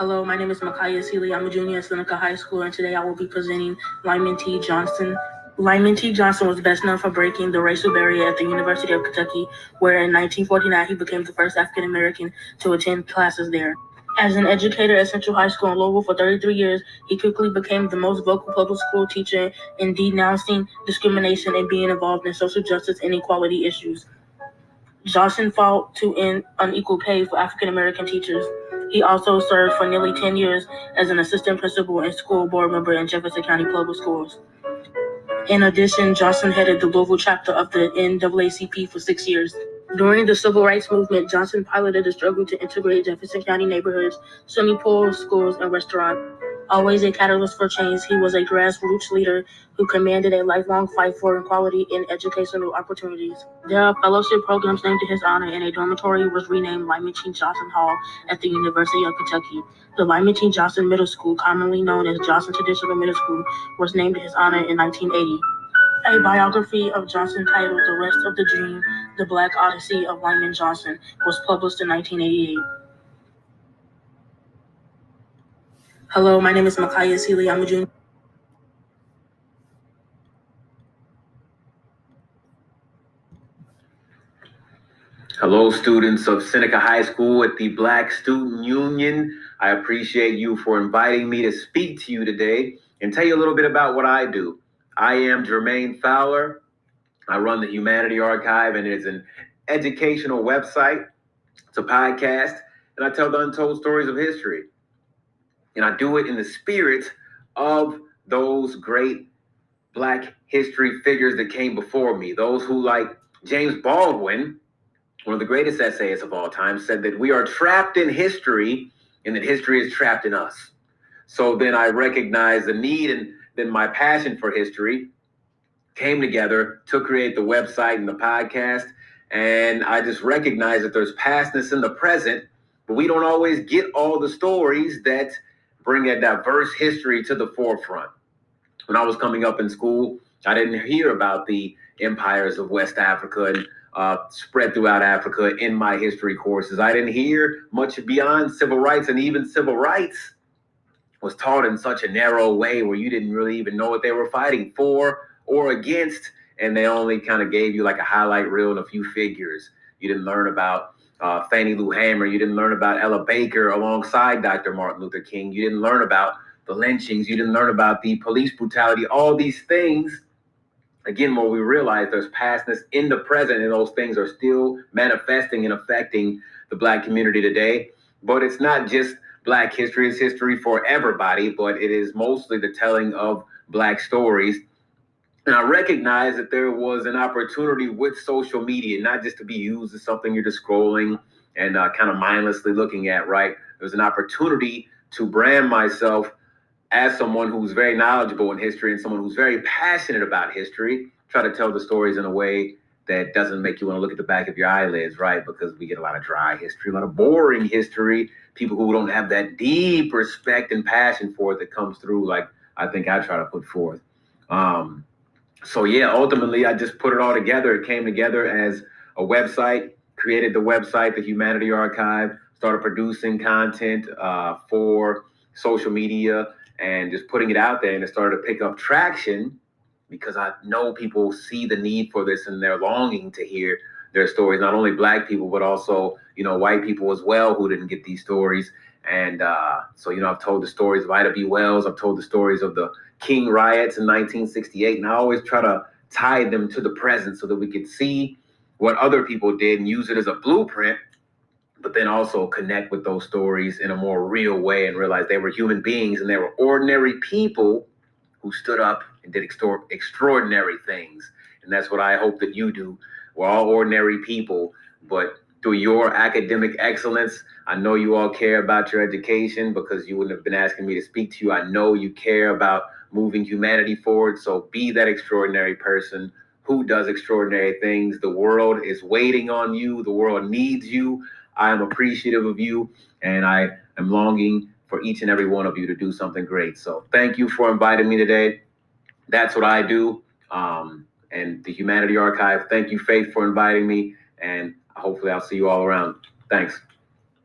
Hello, my name is Micaiah Seeley. I'm a junior at Seneca High School, and today I will be presenting Lyman T. Johnson. Lyman T. Johnson was best known for breaking the racial barrier at the University of Kentucky, where in 1949 he became the first African American to attend classes there. As an educator at Central High School in Louisville for 33 years, he quickly became the most vocal public school teacher in denouncing discrimination and being involved in social justice and equality issues. Johnson fought to end unequal pay for African American teachers. He also served for nearly 10 years as an assistant principal and school board member in Jefferson County Public Schools. In addition, Johnson headed the Louisville chapter of the NAACP for 6 years. During the Civil Rights Movement, Johnson piloted a struggle to integrate Jefferson County neighborhoods, swimming pools, schools, and restaurants. Always a catalyst for change, he was a grassroots leader who commanded a lifelong fight for equality in educational opportunities. There are fellowship programs named in his honor, and a dormitory was renamed Lyman T. Johnson Hall at the University of Kentucky. The Lyman T. Johnson Middle School, commonly known as Johnson Traditional Middle School, was named in his honor in 1980. A biography of Johnson titled The Rest of the Dream, The Black Odyssey of Lyman Johnson was published in 1988. Hello, my name is Micaiah Seeley. I'm a junior. Hello, students of Seneca High School at the Black Student Union. I appreciate you for inviting me to speak to you today and tell you a little bit about what I do. I am Jermaine Fowler. I run the Humanity Archive, and it's an educational website. It's a podcast, and I tell the untold stories of history. And I do it in the spirit of those great Black history figures that came before me, those who, like James Baldwin, one of the greatest essayists of all time, said that we are trapped in history and that history is trapped in us. So then I recognized the need, and then my passion for history came together to create the website and the podcast. And I just recognized that there's pastness in the present, but we don't always get all the stories that bring a diverse history to the forefront. When I was coming up in school, I didn't hear about the empires of West Africa and spread throughout Africa in my history courses. I didn't hear much beyond civil rights, and even civil rights was taught in such a narrow way where you didn't really even know what they were fighting for or against, and they only kind of gave you like a highlight reel and a few figures. You didn't learn about Fannie Lou Hamer. You didn't learn about Ella Baker alongside Dr. Martin Luther King. You didn't learn about the lynchings. You didn't learn about the police brutality, all these things. Again, where we realize there's pastness in the present, and those things are still manifesting and affecting the Black community today. But it's not just Black history, it's history for everybody, but it is mostly the telling of Black stories. And I recognize that there was an opportunity with social media, not just to be used as something you're just scrolling and kind of mindlessly looking at, right? There was an opportunity to brand myself as someone who's very knowledgeable in history and someone who's very passionate about history, try to tell the stories in a way that doesn't make you want to look at the back of your eyelids, right? Because we get a lot of dry history, a lot of boring history, people who don't have that deep respect and passion for it that comes through, like I think I try to put forth. So yeah, ultimately, I just put it all together. It came together as a website, created the website, the Humanity Archive, started producing content for social media, and just putting it out there, and it started to pick up traction because I know people see the need for this and they're longing to hear their stories, not only Black people, but also, white people as well who didn't get these stories. And so, I've told the stories of Ida B. Wells. I've told the stories of the King riots in 1968. And I always try to tie them to the present so that we could see what other people did and use it as a blueprint, but then also connect with those stories in a more real way and realize they were human beings and they were ordinary people who stood up and did extraordinary things. And that's what I hope that you do. We're all ordinary people, but through your academic excellence, I know you all care about your education because you wouldn't have been asking me to speak to you. I know you care about moving humanity forward. So be that extraordinary person who does extraordinary things. The world is waiting on you. The world needs you. I am appreciative of you, and I am longing for each and every one of you to do something great. So thank you for inviting me today. That's what I do. And the Humanity Archive, thank you, Faith, for inviting me. And hopefully I'll see you all around. Thanks.